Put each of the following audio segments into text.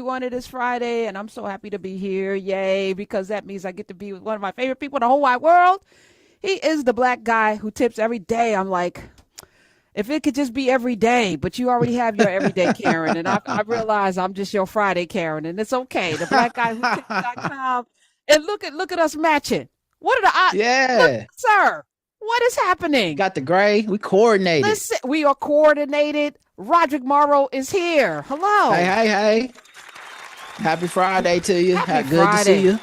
everyone. It is Friday, and I'm so happy to be here. Yay, because that means I get to be with one of my favorite people in the whole wide world. He is the black guy who tips every day. I'm like, if it could just be every day, but you already have your everyday Karen, and I realize I'm just your Friday Karen, and it's okay. The black guy who tips.com, and look at us matching. What are the odds? Look, Yeah. sir, what is happening? Got the gray. We coordinated. Listen, we are coordinated. Roderick Morrow is here. Hello. Hey. Happy Friday to you. Happy Good Friday. to see you.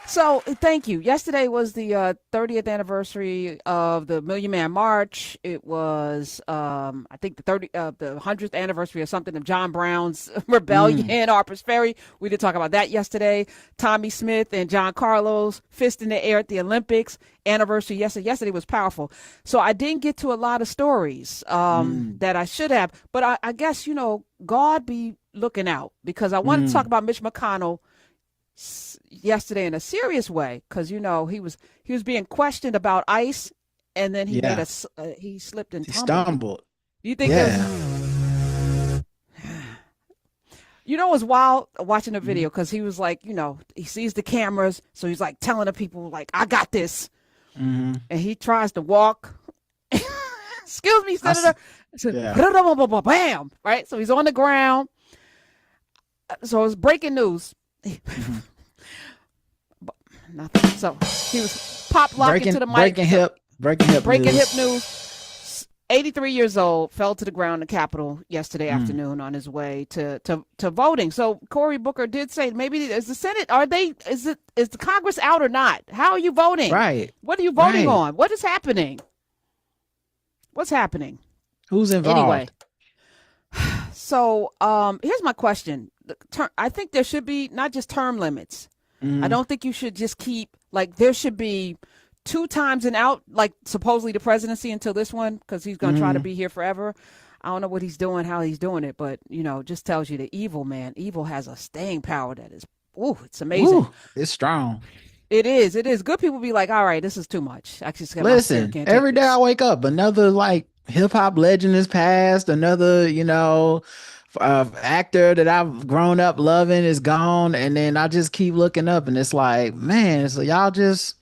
So thank you. Yesterday was the 30th anniversary of the Million Man March. It was, I think, the 100th anniversary or something of John Brown's rebellion, Harper's Ferry. We did talk about that yesterday. Tommy Smith and John Carlos, fist in the air at the Olympics. Anniversary yesterday was powerful. So I didn't get to a lot of stories that I should have. But I guess, God be looking out, because I wanted to talk about Mitch McConnell yesterday in a serious way, because he was being questioned about ICE, and then he he slipped and stumbled. You think it was wild watching the video, because he was like, he sees the cameras, so he's like telling the people like, I got this, and he tries to walk. Excuse me, Senator. Bam! Right, so he's on the ground. So it's breaking news. Nothing. So he was pop locking to the mic. Breaking hip news. 83 years old, fell to the ground in the Capitol yesterday afternoon on his way to voting. So Cory Booker did say, maybe is the Senate, is the Congress out or not? How are you voting? Right. What are you voting on? What is happening? What's happening? Who's involved? Anyway. So here's my question. I think there should be not just term limits. I don't think you should just keep, like, there should be 2 times and out, like supposedly the presidency until this one, because he's going to try to be here forever. I don't know what he's doing, how he's doing it, but, just tells you the evil has a staying power that is, it's amazing. It's strong. It is. Good people be like, all right, this is too much. Listen, every day I wake up, another, like, hip hop legend is passed, another, actor that I've grown up loving is gone, and then I just keep looking up, and it's like, man, so y'all just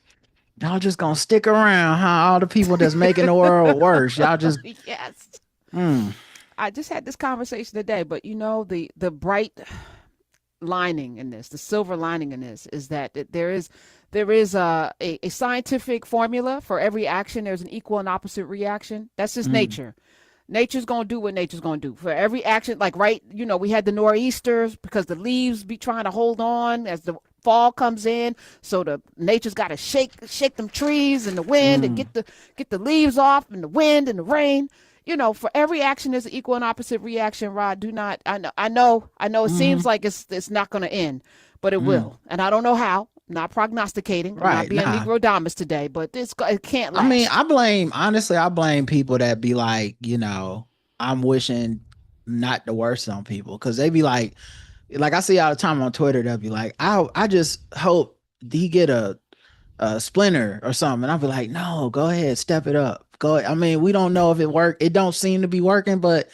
gonna stick around, huh? All the people that's making the world worse, y'all just yes. I just had this conversation today, but the bright lining in this, the silver lining in this, is that there is a scientific formula for every action. There's an equal and opposite reaction. That's just nature. Nature's going to do what nature's going to do. For every action, like, we had the nor'easters because the leaves be trying to hold on as the fall comes in. So the nature's got to shake them trees and the wind and get the leaves off, and the wind and the rain. For every action, there's an equal and opposite reaction, Rod. I know it seems like it's not going to end, but it will. And I don't know how. Not prognosticating, not being Negrodamus today, but it can't last. I mean, I blame people that be like, I'm wishing not the worst on people, because they be like I see all the time on Twitter, they'll be like, I just hope he get a splinter or something, and I'll be like, no, go ahead, step it up. Go ahead. I mean, we don't know if it worked. It don't seem to be working, but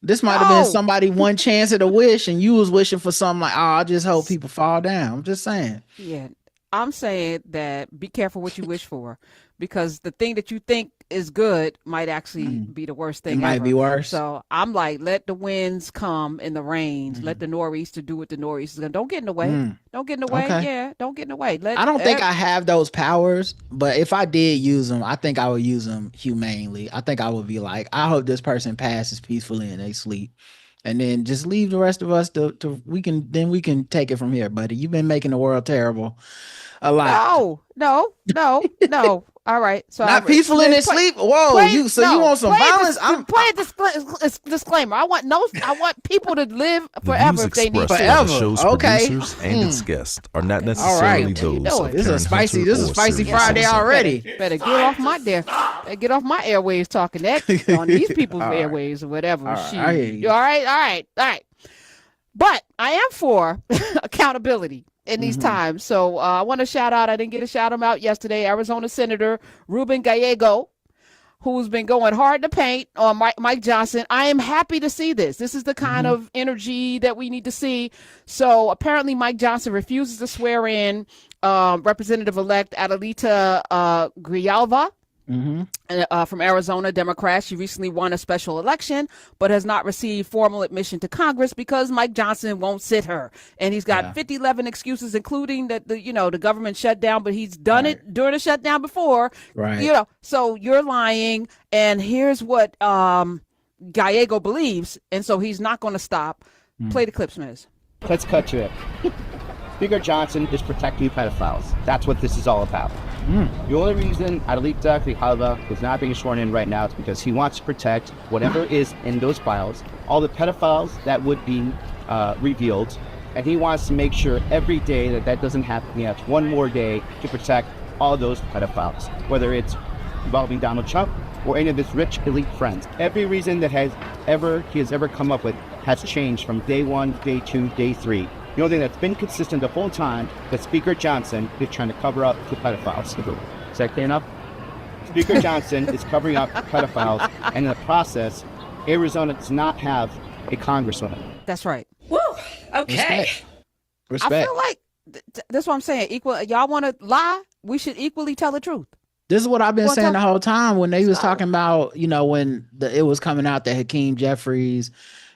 this might have been somebody one chance at a wish, and you was wishing for something like, I just hope people fall down. I'm just saying. Yeah. I'm saying that be careful what you wish for, because the thing that you think is good might actually be the worst thing. It might be worse. So I'm like, let the winds come and the rains. Let the nor'easter do what the nor'easter is going to. Don't get in the way. Don't get in the way. Okay. Yeah, don't get in the way. I don't think I have those powers, but if I did use them, I think I would use them humanely. I think I would be like, I hope this person passes peacefully and they sleep. And then just leave the rest of us we can take it from here, buddy. You've been making the world terrible a lot. No. All right. So not peaceful in his sleep. Whoa, you want some violence? I'm playing disclaimer. I want people to live forever if they need to. The show's producers and its guests are not necessarily those of This is a spicy Friday already. Better get off my airwaves talking that on these people's airwaves or whatever. I hear you. All right. But I am for accountability in these times. So I want to shout out, I didn't get a shout him out yesterday, Arizona Senator Ruben Gallego, who's been going hard in the paint on Mike Johnson. I am happy to see this. This is the kind of energy that we need to see. So apparently Mike Johnson refuses to swear in Representative-elect Adelita Grijalva. From Arizona, Democrat. She recently won a special election, but has not received formal admission to Congress because Mike Johnson won't sit her. And he's got 11 excuses, including that the government shut down, but he's done it during a shutdown before. Right. So you're lying, and here's what Gallego believes, and so he's not going to stop. Play the clips, Miz. Let's cut to it. Speaker Johnson is protecting pedophiles. That's what this is all about. The only reason Adelita Grijalva is not being sworn in right now is because he wants to protect whatever is in those files, all the pedophiles that would be revealed, and he wants to make sure every day that doesn't happen. He has one more day to protect all those pedophiles, whether it's involving Donald Trump or any of his rich elite friends. Every reason that he has ever come up with has changed from day 1, day 2, day 3. The only thing that's been consistent the whole time that Speaker Johnson is trying to cover up the pedophiles. Is that clear enough? Speaker Johnson is covering up pedophiles, and in the process, Arizona does not have a congresswoman. That's right. Woo! Okay. Respect. I feel like that's what I'm saying. Y'all want to lie? We should equally tell the truth. This is what I've been saying the whole time when they was Stop. talking about, when it was coming out that Hakeem Jeffries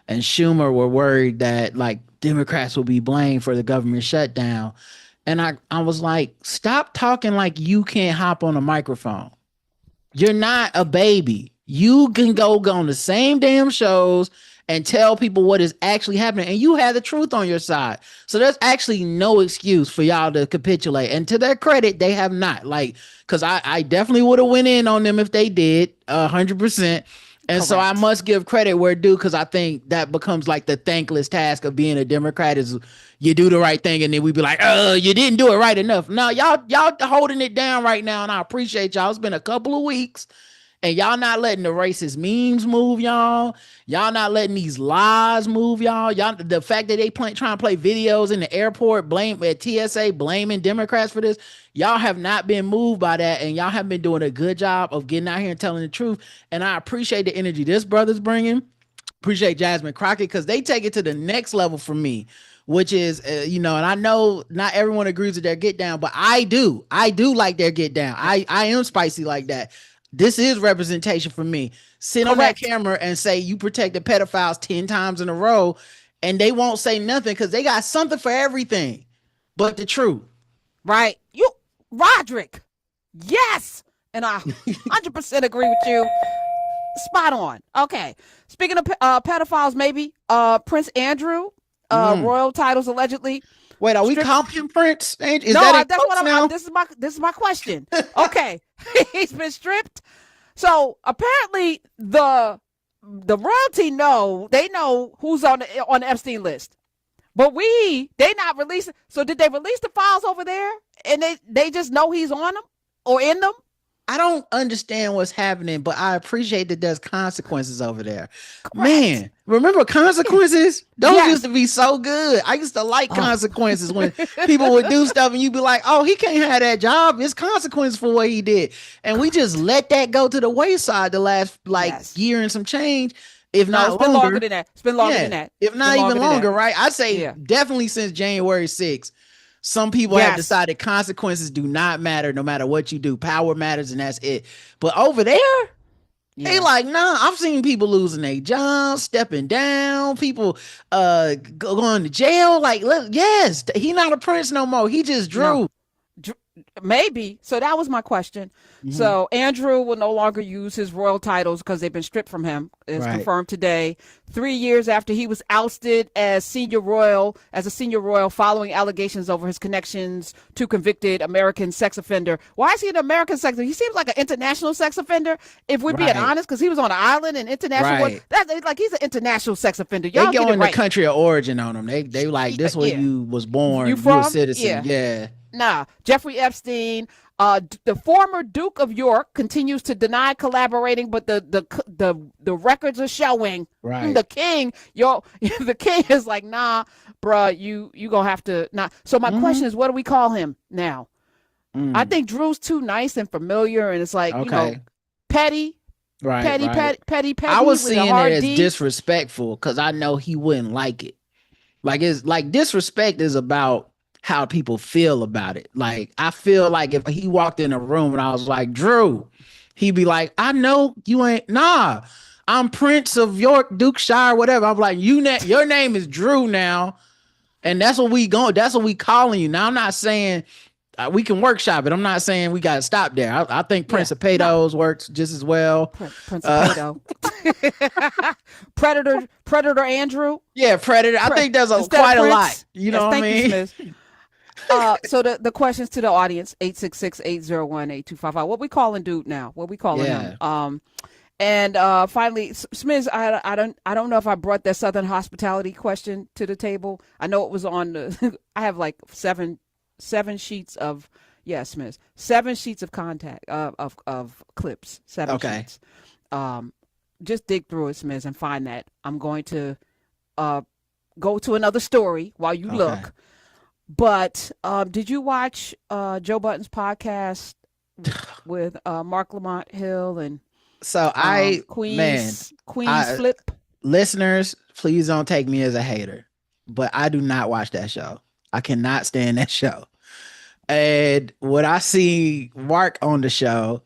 and Schumer were worried that like Democrats will be blamed for the government shutdown. And I was like, stop talking like you can't hop on a microphone. You're not a baby. You can go on the same damn shows and tell people what is actually happening. And you have the truth on your side. So there's actually no excuse for y'all to capitulate. And to their credit, they have not. Like, because I definitely would have went in on them if they did 100%. And Correct. so I must give credit where due, because I think that becomes like the thankless task of being a Democrat is you do the right thing and then we be like, you didn't do it right enough. No, y'all holding it down right now, and I appreciate y'all. It's been a couple of weeks and y'all not letting the racist memes move y'all. Y'all not letting these lies move y'all. The fact that they trying to play videos in the airport, at TSA, blaming Democrats for this. Y'all have not been moved by that, and y'all have been doing a good job of getting out here and telling the truth. And I appreciate the energy this brother's bringing. Appreciate Jasmine Crockett, because they take it to the next level for me, which is, and I know not everyone agrees with their get down, but I do like their get down. I am spicy like that. This is representation for me. Sit on that camera and say you protected pedophiles 10 times in a row, and they won't say nothing because they got something for everything but the truth. Right. Roderick. Yes. And I 100% agree with you. Spot on. Okay. Speaking of pedophiles, maybe Prince Andrew, royal titles allegedly. Wait, are we calling him Prince? That's what I'm. This is my question. Okay. He's been stripped. So apparently the royalty they know who's on the Epstein list. But they not releasing. So did they release the files over there and they just know he's on them or in them? I don't understand what's happening, but I appreciate that there's consequences over there. Correct. Man, remember consequences? Those Yes. used to be so good. I used to like consequences when people would do stuff and you'd be like, oh, he can't have that job. It's consequences for what he did. And we just let that go to the wayside the last year and some change. If not it's been longer than that. It's been longer than that. If not even longer, right? I'd say definitely since January 6th. Some people have decided consequences do not matter no matter what you do. Power matters, and that's it. But over there, they like, nah, I've seen people losing their jobs, stepping down, people going to jail. Like, look, yes, he not a prince no more. He just Drew. No. Maybe. So that was my question. So Andrew will no longer use his royal titles because they've been stripped from him. It's confirmed today. 3 years after he was ousted as a senior royal following allegations over his connections to convicted American sex offender. Why is he an American sex offender? He seems like an international sex offender, if we're being honest, because he was on an island and international. That's like he's an international sex offender. Y'all they go in the country of origin on him. They like, this where you was born. You a citizen. Yeah. Nah, Jeffrey Epstein, the former Duke of York, continues to deny collaborating, but the records are showing. The king, the king is like, nah, bruh, you gonna have to not. So my question is, what do we call him now? I think Drew's too nice and familiar, and it's like, petty, Right. Petty. I was with a seeing it hard as D. disrespectful because I know he wouldn't like it. Like it's like disrespect is about how people feel about it. Like I feel like if he walked in a room and I was like, Drew, he'd be like, I know you ain't I'm Prince of York, Dukeshire, whatever. I'm like, your name is Drew now. And that's what we calling you. Now I'm not saying we can workshop it. I'm not saying we got to stop there. I think Prince of Pato's works just as well. Prince of Pato. Predator Andrew. Yeah, Predator. I think there's quite a lot. You know what I mean? So the questions to the audience, 866-801-8255. What we calling dude now? What we calling him? And finally, Smiz, I don't know if I brought that Southern hospitality question to the table. I know it was on the I have like seven sheets of Smiz. 7 sheets of contact of clips. 7 sheets. Just dig through it, Smiz, and find that. I'm going to go to another story while you look. But did you watch Joe Budden's podcast with Mark Lamont Hill and Queen's Flip? Listeners, please don't take me as a hater, but I do not watch that show. I cannot stand that show. And when I see Mark on the show,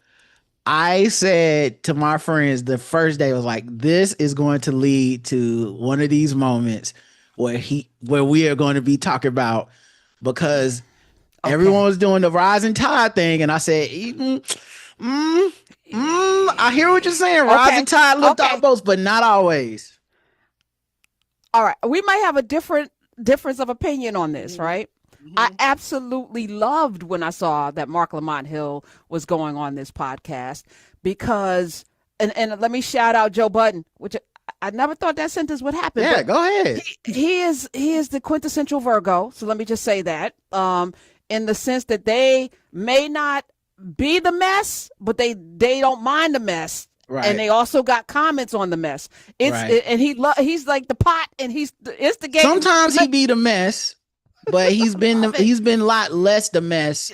I said to my friends the first day, I was like, this is going to lead to one of these moments where we are going to be talking about, because everyone was doing the rising tide thing. And I said, I hear what you're saying. Rising tide lift all boats, but not always. All right. We might have a difference of opinion on this, right? I absolutely loved when I saw that Mark Lamont Hill was going on this podcast because, and let me shout out Joe Budden, which I never thought that sentence would happen. Yeah, go ahead. He is the quintessential Virgo. So let me just say that, in the sense that they may not be the mess, but they don't mind the mess. Right. And they also got comments on the mess. And he's like the pot, and he's the instigator. Sometimes he be the mess, but he's been a lot less the mess.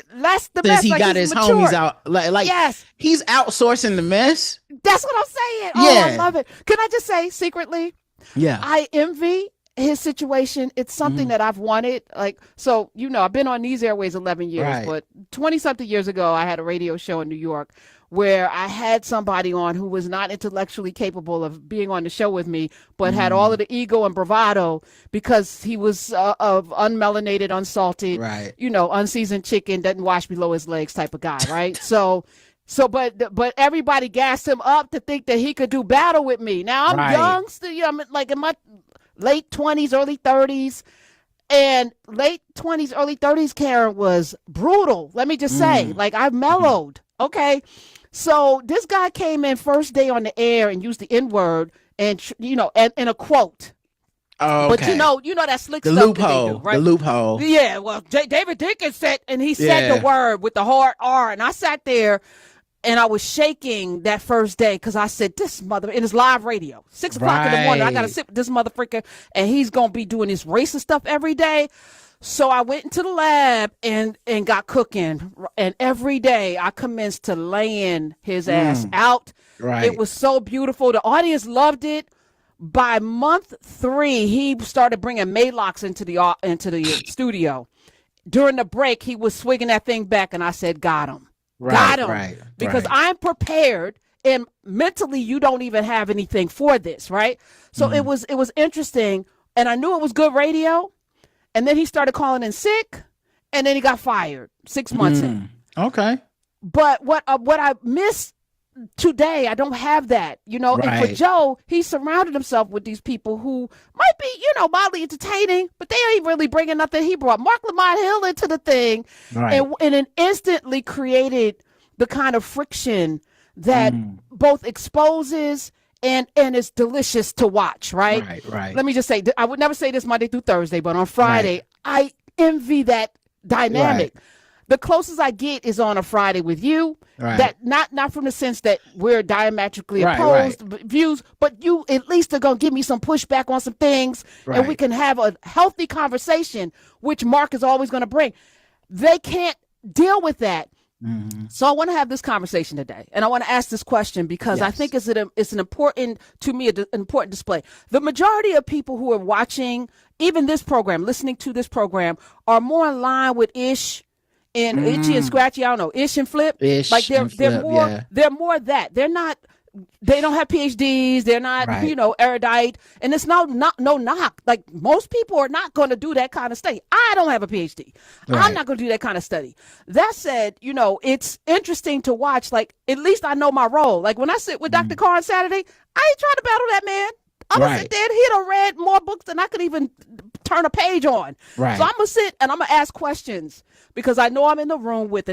Since he got his homies out. Like yes, he's outsourcing the mess. That's what I'm saying. Oh, I love it. Can I just say secretly? Yeah, I envy his situation. It's something that I've wanted. Like, so, I've been on these airways 11 years, but 20 something years ago, I had a radio show in New York where I had somebody on who was not intellectually capable of being on the show with me, but had all of the ego and bravado because he was of unmelanated, unsalted, unseasoned chicken, doesn't wash below his legs type of guy, right? But everybody gassed him up to think that he could do battle with me. Now I'm young, still, I'm like in my late 20s, early 30s. And late 20s, early 30s, Karen, was brutal. Let me just say, like, I mellowed. Okay. So this guy came in first day on the air and used the N-word and, and in a quote. Oh, okay. But you know that slick stuff loophole, that they do, right? The loophole. Yeah. Well, David Dinkins said, and he said the word with the hard R, and I sat there and I was shaking that first day because I said, this mother, in his live radio, 6 o'clock in the morning, I got to sit with this motherfucker and he's going to be doing this racist stuff every day. So I went into the lab and got cooking, and every day I commenced to laying his ass out. Right. It was so beautiful. The audience loved it. By month 3, he started bringing Maylocks into the studio. During the break, he was swinging that thing back, and I said, got him. Got him. Because I'm prepared, and mentally you don't even have anything for this, right? So it was interesting, and I knew it was good radio. And then he started calling in sick, and then he got fired 6 months in. Okay. But what I missed today, I don't have that, And for Joe, he surrounded himself with these people who might be, mildly entertaining, but they ain't really bringing nothing. He brought Mark Lamont Hill into the thing, and it instantly created the kind of friction that both exposes and it's delicious to watch, right? Right. Let me just say, I would never say this Monday through Thursday, but on Friday, I envy that dynamic. The closest I get is on a Friday with you. That not from the sense that we're diametrically opposed views, but you at least are gonna give me some pushback on some things, and we can have a healthy conversation, which Mark is always gonna bring. They can't deal with that. So I want to have this conversation today, and I want to ask this question because I think it's an important, to me, an important display. The majority of people who are watching even this program, listening to this program, are more in line with Ish and Itchy and Scratchy. I don't know, Ish and Flip. Ish like they're and Flip, more they're more that. They're not. They don't have PhDs. They're not, erudite. And it's no knock. Like, most people are not going to do that kind of study. I don't have a PhD. Right. I'm not going to do that kind of study. That said, it's interesting to watch. Like, at least I know my role. Like, when I sit with Dr. Carr on Saturday, I ain't trying to battle that man. I'm going to sit there and he done read more books than I could even turn a page on. Right. So I'm going to sit and I'm going to ask questions because I know I'm in the room with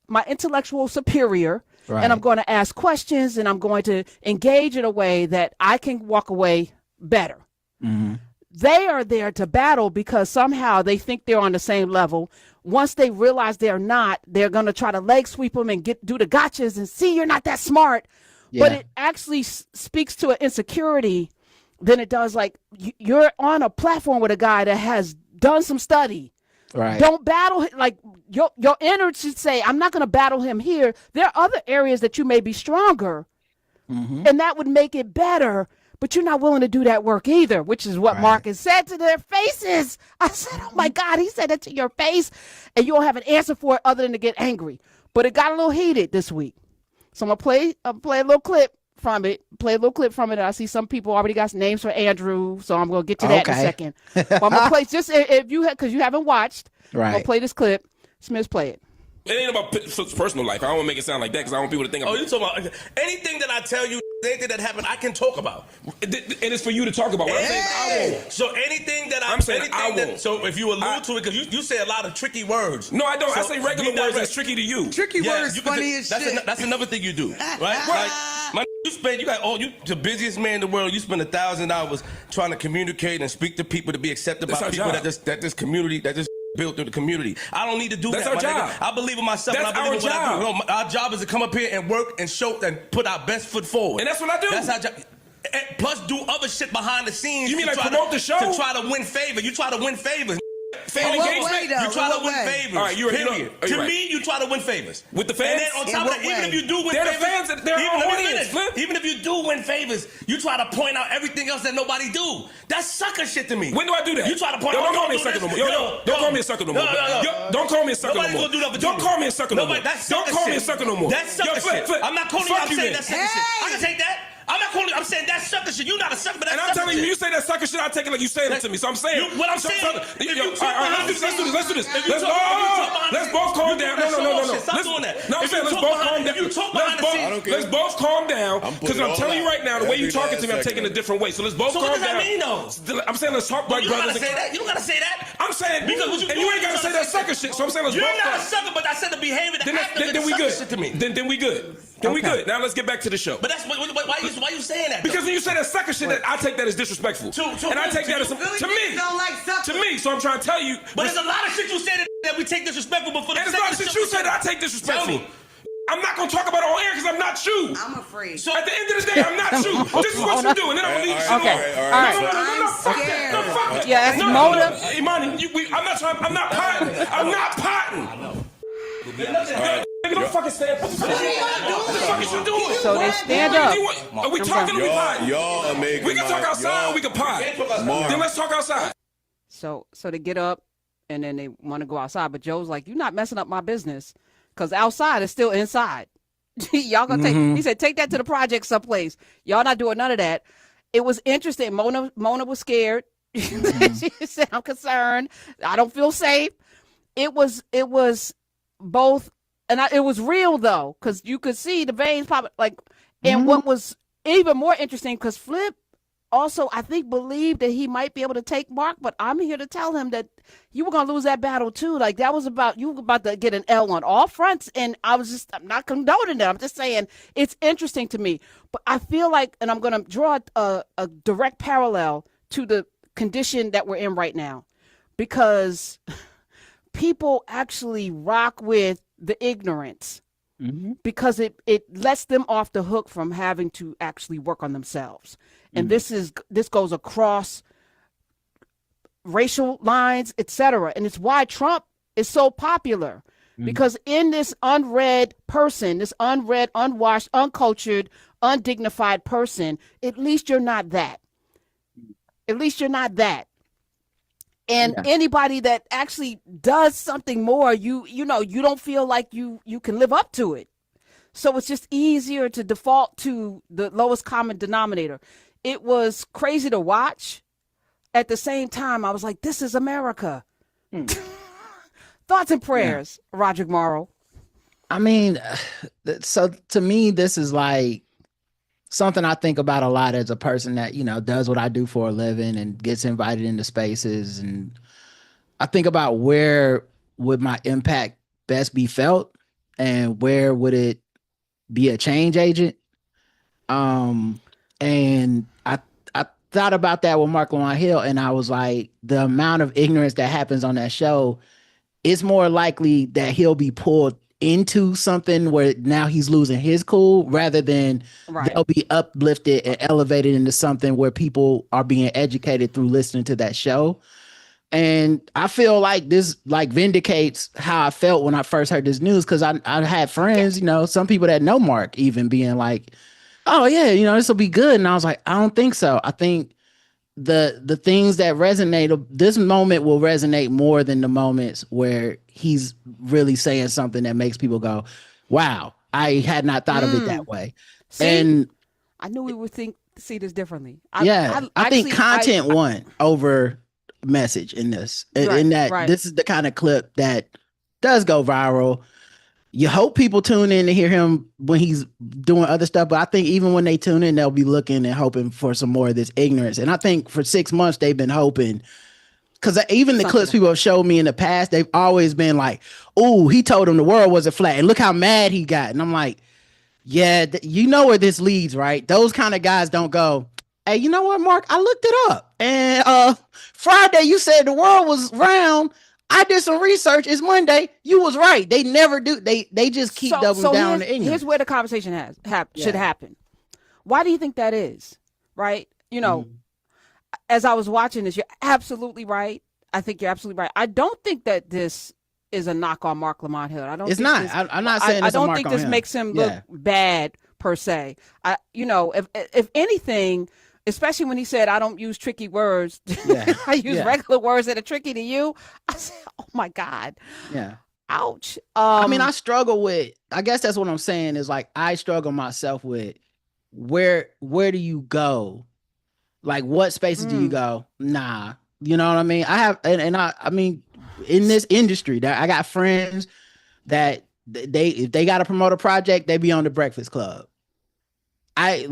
my intellectual superior. Right. And I'm going to ask questions and I'm going to engage in a way that I can walk away better. They are there to battle because somehow they think they're on the same level. Once they realize they're not, they're going to try to leg sweep them and do the gotchas and see you're not that smart. Yeah. But it actually speaks to an insecurity than it does like you're on a platform with a guy that has done some study. Right. Don't battle like your inner should say, I'm not going to battle him here. There are other areas that you may be stronger, and that would make it better. But you're not willing to do that work either, which is what Marcus said to their faces. I said, oh my God, he said that to your face, and you don't have an answer for it other than to get angry. But it got a little heated this week, so I'm gonna play a little clip from it. I see some people already got names for Andrew, so I'm going to get to that in a second. But I'm going to play, just if you because you haven't watched, I'm going to play this clip. Smith, play it. It ain't about personal life. I don't want to make it sound like that because I want people to think you talking about anything that I tell you, anything that happened, I can talk about. And it's for you to talk about. What I'm saying is I won't. So anything that I'm saying, I won't. So if you allude to it, because you say a lot of tricky words. No, I don't. I say regular words that's tricky to you. Tricky words funny as shit. That's another thing you do, right? You the busiest man in the world. You spend 1,000 hours trying to communicate and speak to people to be accepted by people that this community that just built through the community. I don't need to do that. That's our job. I believe in myself. That's and I believe our in what job. I do. Our job is to come up here and work and show and put our best foot forward. And that's what I do. That's our job. And plus, do other shit behind the scenes. You mean like promote the show? To try to win favor. You try to win favors. Fan engagement? You try to win favors. All right, period. To me, you try to win favors. With the fans? And then on top of that, even if you do win favors, they're the fans, they're our audience. Even if you do win favors, you try to point out everything else that nobody do. That's sucker shit to me. When do I do that? You try to point out. Don't call me a sucker no more. Don't call me a sucker no more. Don't call me a sucker no more. Don't call me a sucker no more. Don't call me a sucker no more. That's sucker shit. I'm not calling you. I'm saying that's sucker shit. I can take that. I'm not calling you. I'm saying that's sucker shit. You're not a sucker, but that's sucker shit. And I'm telling you, you say that sucker shit, I take it like you saying it to me. So I'm saying. What I'm saying. Let's do this. Let's both calm down. No. Stop doing that. No, I'm saying let's both calm down. Let's both calm down. Because I'm telling you right now, the way you're talking to me, I'm taking it a different way. So let's both calm down. So what does that mean, though? I'm saying let's talk like brothers. You don't gotta say that. I'm saying because and you ain't gotta say that sucker shit. So I'm saying let's both. You're not a sucker, but I said the behavior that then we good. Then we good. Then we good. Now let's get back to the show. But that's why you saying that? Because when you say that sucker shit, that I take that as disrespectful. And I take that as to me. To me. So I'm trying to tell you. But there's a lot of shit you say that we take disrespectful. But for the and there's a lot of shit you say that I take disrespectful. I'm not gonna talk about it on air because I'm not you. I'm afraid. So at the end of the day, I'm not you. This is what you do, and then I'm gonna leave you alone. No, fuck that. No, fuck that. Yeah, that's motive. Imani, I'm not potting. Nigga, don't fucking stand up. What the fuck is you doing? So they stand up. Are we talking or we potting? Y'all are making we can talk outside or we can pot. Then let's talk outside. So they get up and then they want to go outside. But Joe's like, you're not messing up my business because outside is still inside. Y'all gonna take, he said, take that to the project someplace. Y'all not doing none of that. It was interesting. Mona was scared. She said, I'm concerned. I don't feel safe. It was both. And it was real, though, because you could see the veins pop. And what was even more interesting, because Flip also, I think, believed that he might be able to take Mark. But I'm here to tell him that you were going to lose that battle, too. Like, that was you were about to get an L on all fronts. And I'm not condoning that. I'm just saying it's interesting to me. But I feel like, and I'm going to draw a direct parallel to the condition that we're in right now, because people actually rock with the ignorance because it lets them off the hook from having to actually work on themselves. And this goes across racial lines, etc. And it's why Trump is so popular, Because in this unread person, this unread, unwashed, uncultured, undignified person, at least you're not that. At least you're not that. And anybody that actually does something more, you don't feel like you can live up to it. So it's just easier to default to the lowest common denominator. It was crazy to watch. At the same time, I was like, this is America. Thoughts and prayers, Roderick Morrow. I mean, so to me, this is like something I think about a lot as a person that, does what I do for a living and gets invited into spaces. And I think about where would my impact best be felt and where would it be a change agent. And I thought about that with Mark Lamont Hill, and I was like, the amount of ignorance that happens on that show, it's more likely that he'll be pulled into something where now he's losing his cool rather than they'll be uplifted and elevated into something where people are being educated through listening to that show. And I feel like this vindicates how I felt when I first heard this news, because I had friends, some people that know Mark even being like, oh yeah, this will be good. And I was like, I don't think so. I think the things that resonate, this moment will resonate more than the moments where he's really saying something that makes people go, wow, I had not thought of it that way. See, and I knew we would see this differently. I think content won over message in this. This is the kind of clip that does go viral. You hope people tune in to hear him when he's doing other stuff, but I think even when they tune in, they'll be looking and hoping for some more of this ignorance. And I think for 6 months they've been hoping, because even the clips people have showed me in the past, they've always been like, "Oh, he told him the world wasn't flat, and look how mad he got." And I'm like, "Yeah, you know where this leads, right?" Those kind of guys don't go, "Hey, you know what, Mark? I looked it up, and Friday you said the world was round. I did some research. It's Monday. You was right." They never do. They just keep doubling down on the ignorance. Here's where the conversation should happen. Why do you think that is? Right? As I was watching this, you're absolutely right. I think you're absolutely right. I don't think that this is a knock on Mark Lamont Hill. I'm not saying I don't think this makes him look bad per se. If anything, especially when he said, "I don't use tricky words. I use regular words that are tricky to you." I said, "Oh my God." Yeah. Ouch. I struggle with, I guess that's what I'm saying is like, I struggle myself with where do you go? Like, what spaces do you go? Nah. You know what I mean? I have, I mean, in this industry that I got friends that if they got to promote a project, they be on the Breakfast Club. I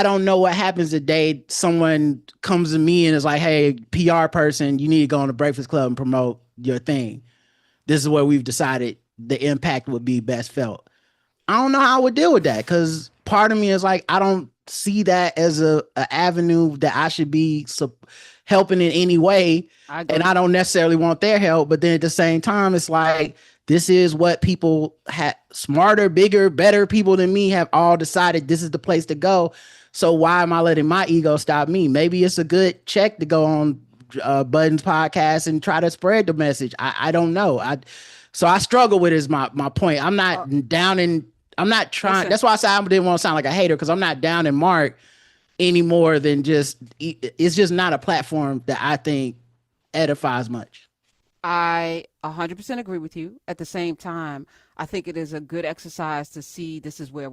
don't know what happens the day someone comes to me and is like, "Hey, PR person, you need to go on the Breakfast Club and promote your thing. This is where we've decided the impact would be best felt." I don't know how I would deal with that, because part of me is like, I don't see that as a avenue that I should be helping in any way. And I don't necessarily want their help. But then at the same time, it's like, this is what people smarter, bigger, better people than me have all decided this is the place to go. So why am I letting my ego stop me? Maybe it's a good check to go on Budden's podcast and try to spread the message. I don't know. So I struggle with is my point. I'm not I'm not trying. That's why I said I didn't want to sound like a hater, because I'm not down in Mark any more than it's just not a platform that I think edifies much. I 100% agree with you. At the same time, I think it is a good exercise to see this is why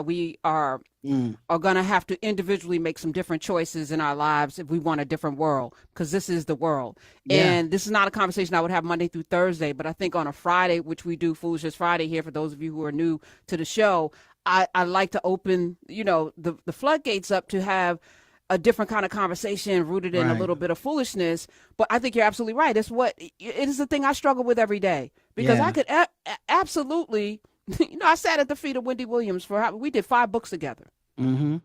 we are going to have to individually make some different choices in our lives if we want a different world, because this is the world. Yeah. And this is not a conversation I would have Monday through Thursday, but I think on a Friday, which we do Foolishness Friday here for those of you who are new to the show, I like to open, the floodgates up to have a different kind of conversation rooted in a little bit of foolishness. But I think you're absolutely right. It is the thing I struggle with every day, because I could absolutely, I sat at the feet of Wendy Williams we did 5 books together. Mm-hmm.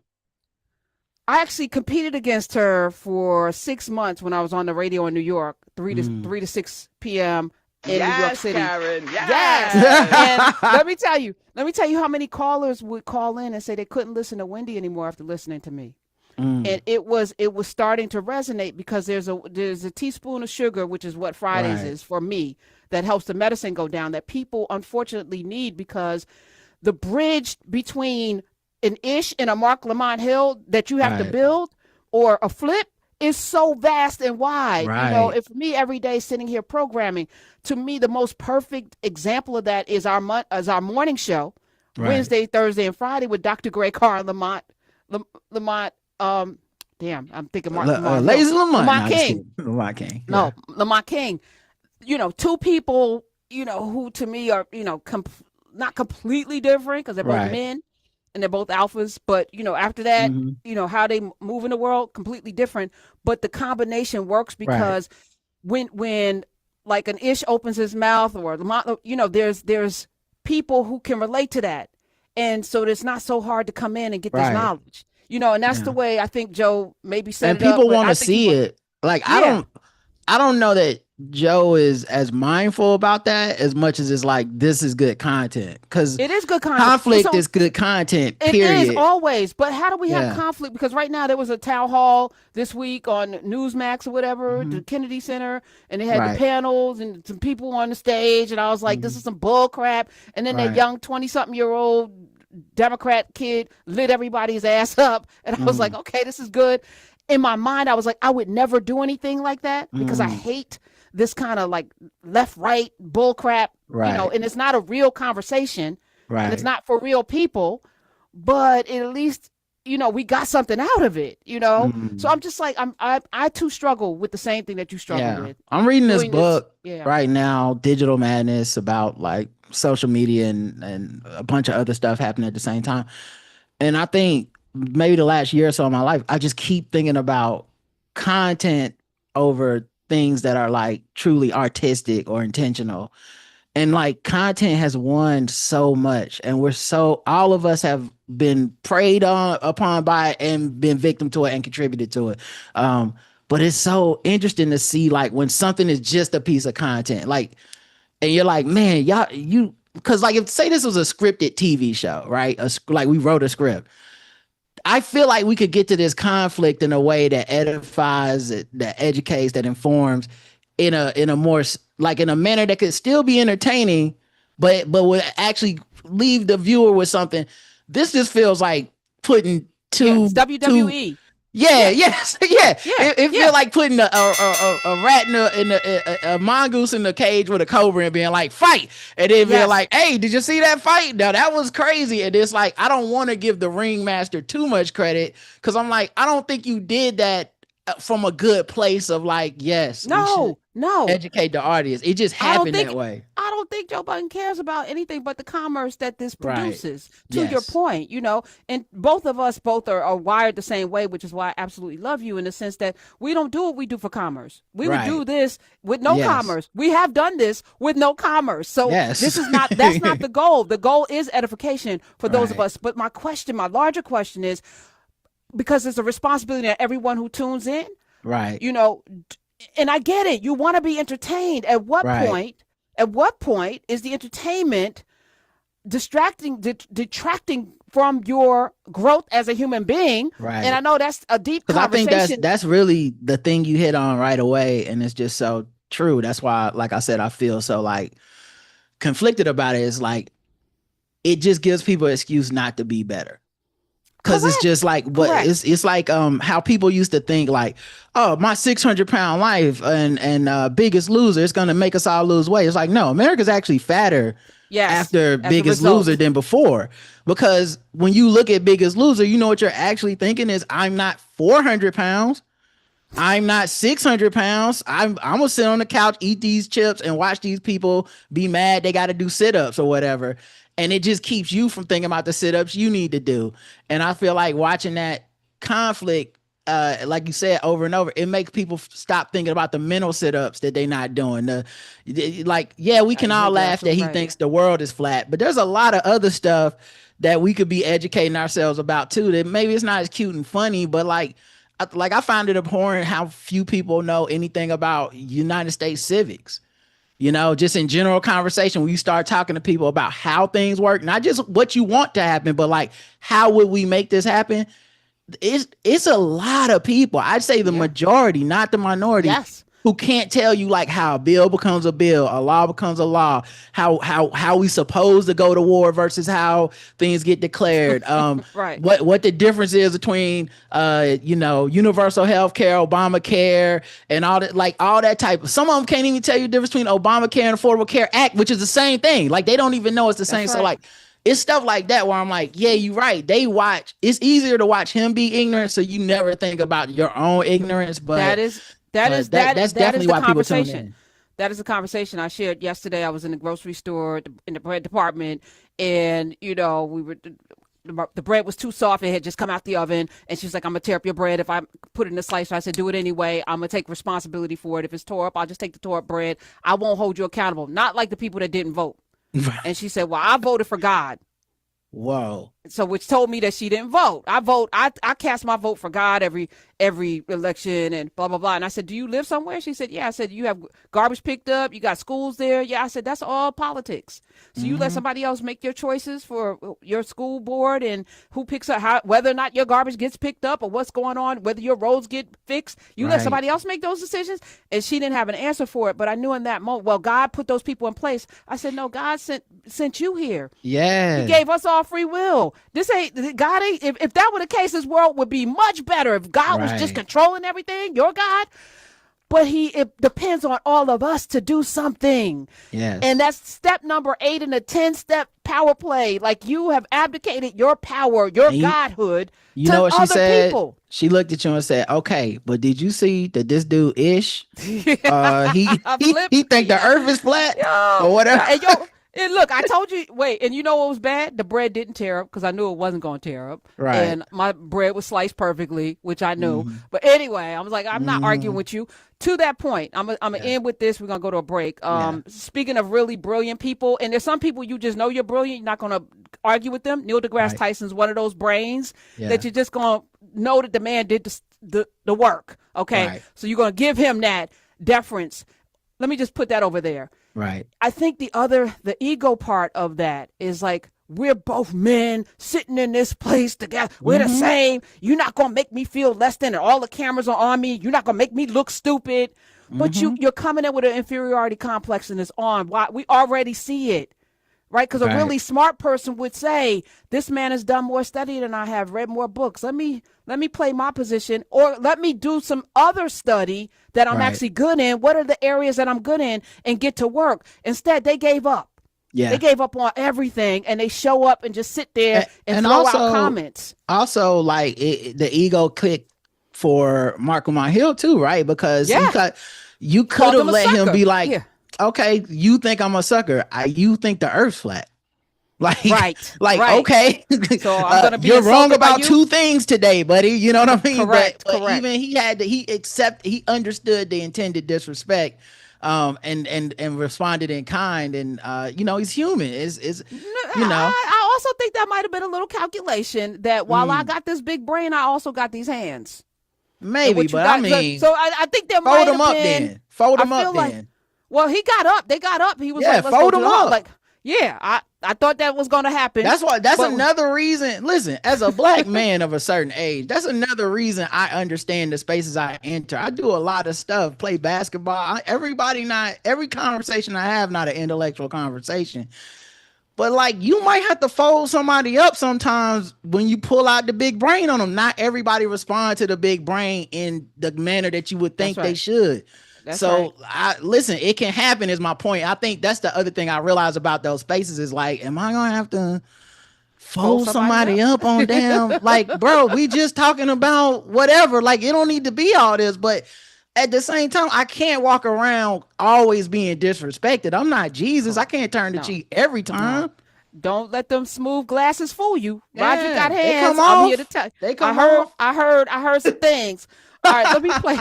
I actually competed against her for 6 months when I was on the radio in New York, 3 to 6 p.m. in New York City. Karen, yes. And let me tell you how many callers would call in and say they couldn't listen to Wendy anymore after listening to me. And it was starting to resonate because there's a teaspoon of sugar, which is what Fridays is for me, that helps the medicine go down, that people unfortunately need, because the bridge between an Ish and a Mark Lamont Hill that you have to build, or a Flip, is so vast and wide. You know, if me every day sitting here programming, to me the most perfect example of that is our morning show, Wednesday, Thursday, and Friday with Dr. Gray Carr and Lamont. Damn, I'm thinking Lazy Lamont. Lamont King. Lamont King. No, Lamont King. You know, two people, you know, who to me are, you know, not completely different because they're both men and they're both alphas. But, you know, after that, you know, how they move in the world, completely different. But the combination works because when like an Ish opens his mouth, or Lamont, you know, there's people who can relate to that. And so it's not so hard to come in and get this knowledge. You know, and that's the way I think Joe maybe said and people want to see it. Like, I don't know that Joe is as mindful about that as much as it's like, this is good content. Because it is good content. Conflict is good content, period. It is always. But how do we have conflict? Because right now there was a town hall this week on Newsmax or whatever, the Kennedy Center, and they had the panels and some people on the stage. And I was like, this is some bull crap. And then that young 20-something-year-old Democrat kid lit everybody's ass up. And I was like, okay, this is good. In my mind, I was like, I would never do anything like that because I hate this kind of like left-right bull crap, you know, and it's not a real conversation and it's not for real people, but at least, you know, we got something out of it, you know? So I'm just like, I too struggle with the same thing that you struggle with. I'm reading this book right now, Digital Madness, about like social media and a bunch of other stuff happening at the same time. And I think maybe the last year or so of my life, I just keep thinking about content over things that are like truly artistic or intentional. And like content has won so much, and all of us have been preyed upon by it and been victim to it and contributed to it. But it's so interesting to see like when something is just a piece of content, like, and you're like, man, because like if say this was a scripted TV show, right? Like we wrote a script. I feel like we could get to this conflict in a way that edifies, that educates, that informs, in a more like in a manner that could still be entertaining, but would actually leave the viewer with something. This just feels like putting it's WWE. It feel like putting a rat in a mongoose in the cage with a cobra and being like, fight, and then being like, hey, did you see that fight? Now that was crazy. And it's like, I don't want to give the ringmaster too much credit, because I'm like, I don't think you did that from a good place of like, educate the audience. It just happened that way. I don't think Joe Budden cares about anything but the commerce that this produces, to your point, you know, and both of us are wired the same way, which is why I absolutely love you, in the sense that we don't do what we do for commerce. We would do this with no commerce. We have done this with no commerce. So that's not the goal. The goal is edification for those of us. But my larger question is, because it's a responsibility of everyone who tunes in, you know, and I get it. You want to be entertained. At what point is the entertainment detracting from your growth as a human being? And I know that's a deep conversation. I think that's really the thing you hit on right away, and it's just so true. That's why, like I said, I feel so like conflicted about it. It's like it just gives people an excuse not to be better. Because it's just like it's like how people used to think like, oh, my 600-pound life and Biggest Loser is gonna make us all lose weight. It's like, no, America's actually fatter after Biggest Loser than before. Because when you look at Biggest Loser, you know what you're actually thinking is, I'm not 400 pounds. I'm not 600 pounds. I'm gonna sit on the couch, eat these chips, and watch these people be mad they got to do sit-ups or whatever. And it just keeps you from thinking about the sit-ups you need to do. And I feel like watching that conflict, like you said, over and over, it makes people stop thinking about the mental sit-ups that they're not doing. We can all laugh that he thinks the world is flat, but there's a lot of other stuff that we could be educating ourselves about too, that maybe it's not as cute and funny, but like I find it abhorrent how few people know anything about United States civics. You know, just in general conversation, when you start talking to people about how things work, not just what you want to happen, but like, how would we make this happen? it's a lot of people. I'd say the majority, not the minority. Yes. Who can't tell you like how a bill becomes a bill, a law becomes a law, how we supposed to go to war versus how things get declared. Right. What the difference is between universal health care, Obamacare, and all that, like all that type of. Some of them can't even tell you the difference between Obamacare and Affordable Care Act, which is the same thing. Like they don't even know it's the same. Right. So like it's stuff like that where I'm like, yeah, you're right. They watch. It's easier to watch him be ignorant, so you never think about your own ignorance. But that's definitely why people tune in. That is the conversation I shared yesterday. I was in the grocery store in the bread department, and we were. The bread was too soft. It had just come out the oven. And she's like, I'm going to tear up your bread if I put it in a slicer. I said, do it anyway. I'm going to take responsibility for it. If it's tore up, I'll just take the tore up bread. I won't hold you accountable. Not like the people that didn't vote. And she said, well, I voted for God. Whoa. So which told me that she didn't vote. I cast my vote for God every election and blah, blah, blah. And I said, do you live somewhere? She said, yeah. I said, you have garbage picked up. You got schools there. Yeah. I said, that's all politics. So you let somebody else make your choices for your school board and who picks up whether or not your garbage gets picked up or what's going on, whether your roads get fixed. You let somebody else make those decisions. And she didn't have an answer for it. But I knew in that moment, well, God put those people in place. I said, no, God sent you here. Yeah. He gave us all free will. This ain't God. If that were the case, this world would be much better if God was just controlling everything. Your God. But it depends on all of us to do something. Yes. And that's step number 8 in a 10-step power play. Like you have abdicated your power, your godhood you to know what she other said? people. She looked at you and said, okay, but did you see that this dude Ish? he think the earth is flat or whatever. And look, I told you, and you know what was bad? The bread didn't tear up because I knew it wasn't going to tear up. Right. And my bread was sliced perfectly, which I knew. But anyway, I was like, I'm not arguing with you. To that point, I'm going to end with this. We're going to go to a break. Speaking of really brilliant people, and there's some people you just know you're brilliant. You're not going to argue with them. Neil deGrasse Tyson's one of those brains that you're just going to know that the man did the work. Okay. Right. So you're going to give him that deference. Let me just put that over there. Right. I think the ego part of that is like, we're both men sitting in this place together. We're the same. You're not going to make me feel less than, and all the cameras are on me. You're not going to make me look stupid. But you're coming in with an inferiority complex and it's on. Why? We already see it. Right? Because a really smart person would say, this man has done more study than I have, read more books. Let me play my position, or let me do some other study that I'm actually good in. What are the areas that I'm good in, and get to work? Instead, they gave up. Yeah. They gave up on everything, and they show up and just sit there and throw out comments. Also, like the ego clicked for Mark Lamont Hill too, right? Because you could have let him be like, okay, you think I'm a sucker. You think the earth's flat. Okay. So I'm gonna be you're wrong about two things today, buddy. You know what I mean? Correct. But even he understood the intended disrespect, and responded in kind, and he's human. I also think that might have been a little calculation that while I got this big brain, I also got these hands. Maybe, but I mean, so I think there might have been. Fold them up then. Well, he got up. They got up. He was like, let's fold them up. Like, I thought that was going to happen. That's another reason. Listen, as a black man of a certain age, that's another reason I understand the spaces I enter. I do a lot of stuff, play basketball. Every conversation I have, not an intellectual conversation. But like, you might have to fold somebody up sometimes when you pull out the big brain on them. Not everybody responds to the big brain in the manner that you would think they should. Listen, it can happen is my point. I think that's the other thing I realize about those spaces is like, am I going to have to fold somebody up on them? Like, bro, we just talking about whatever. Like, it don't need to be all this, but at the same time, I can't walk around always being disrespected. I'm not Jesus. I can't turn the cheek every time. No. Don't let them smooth glasses fool you. Roger got hands. They come off. I'm here to tell you. They come off. I heard some things. All right, let me play.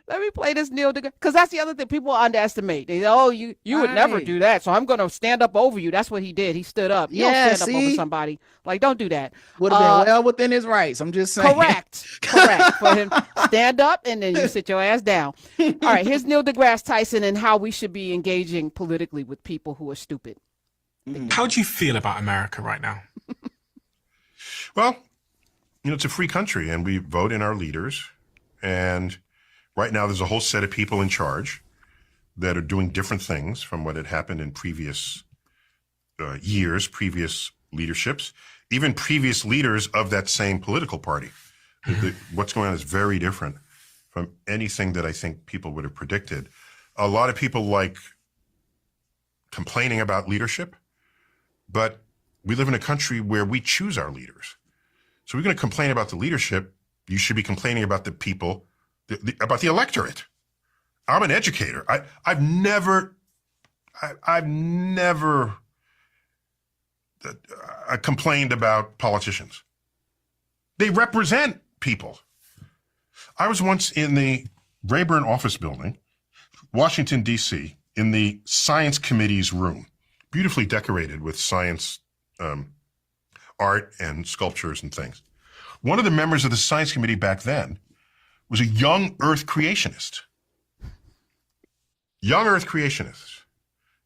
Let me play this Neil deGrasse, because that's the other thing people underestimate. They say, you would never do that, so I'm going to stand up over you. That's what he did. He stood up. You don't stand up over somebody. Like, don't do that. Would have been well within his rights. I'm just saying. Correct. For him, stand up, and then you sit your ass down. All right, here's Neil deGrasse Tyson and how we should be engaging politically with people who are stupid. How do you feel about America right now? Well, it's a free country and we vote in our leaders. And right now there's a whole set of people in charge that are doing different things from what had happened in previous years, previous leaderships, even previous leaders of that same political party. What's going on is very different from anything that I think people would have predicted. A lot of people like complaining about leadership, but we live in a country where we choose our leaders. So we're going to complain about the leadership. You should be complaining about the people, about the electorate. I'm an educator. I've never complained about politicians. They represent people. I was once in the Rayburn office building, Washington, D.C., in the science committee's room, beautifully decorated with science art and sculptures and things. One of the members of the science committee back then was a young Earth creationist. Young Earth creationist.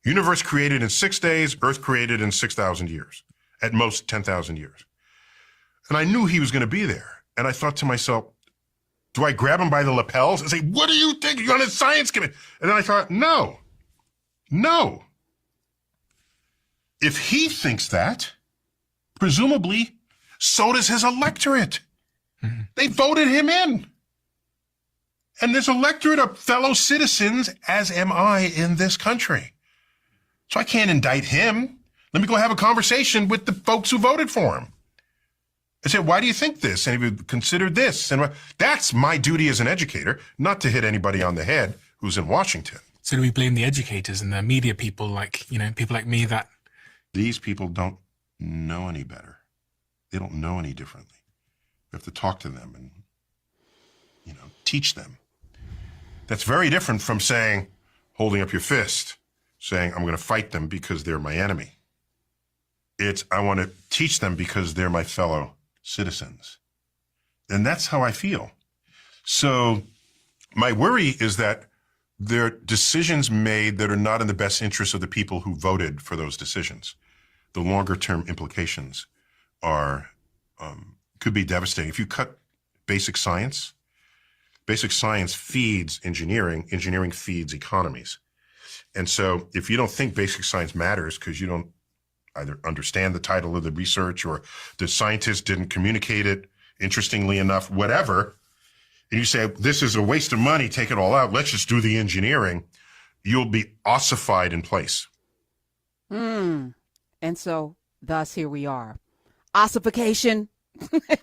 Universe created in 6 days, Earth created in 6,000 years, at most 10,000 years. And I knew he was going to be there. And I thought to myself, do I grab him by the lapels and say, what do you think? You're on a science committee. And then I thought, no. If he thinks that, presumably, so does his electorate. Mm-hmm. They voted him in. And this electorate are fellow citizens, as am I in this country. So I can't indict him. Let me go have a conversation with the folks who voted for him. I said, why do you think this? And he would consider this. And that's my duty as an educator, not to hit anybody on the head who's in Washington. So do we blame the educators and the media people people like me that... These people don't know any better. They don't know any differently. We have to talk to them and, teach them. That's very different from saying, holding up your fist, saying, I'm going to fight them because they're my enemy. I want to teach them because they're my fellow citizens. And that's how I feel. So my worry is that there are decisions made that are not in the best interest of the people who voted for those decisions. The longer term implications could be devastating. If you cut basic science feeds engineering, engineering feeds economies. And so if you don't think basic science matters because you don't either understand the title of the research or the scientist didn't communicate it interestingly enough, whatever, and you say, this is a waste of money, take it all out, let's just do the engineering, you'll be ossified in place. And so thus here we are. Ossification,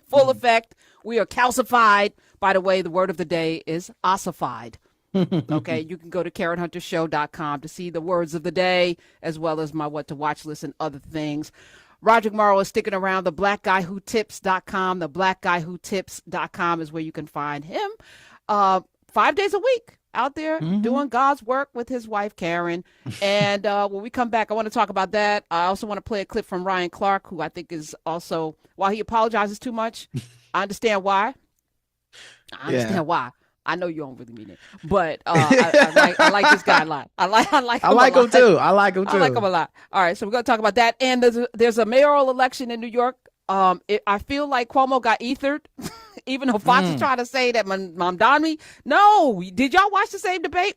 full effect. We are calcified. By the way, the word of the day is ossified. Okay, you can go to KarenHunterShow.com to see the words of the day, as well as my what to watch list and other things. Roderick Morrow is sticking around. TheBlackGuyWhoTips.com. TheBlackGuyWhoTips.com is where you can find him 5 days a week out there doing God's work with his wife, Karen. And when we come back, I want to talk about that. I also want to play a clip from Ryan Clark, who I think is also, while he apologizes too much, I understand why. Why. I know you don't really mean it, but I like this guy a lot. I like him too. I like him a lot. All right, so we're gonna talk about that. And there's a mayoral election in New York. I feel like Cuomo got ethered, even though Fox is trying to say that Mamdani. No, did y'all watch the same debate?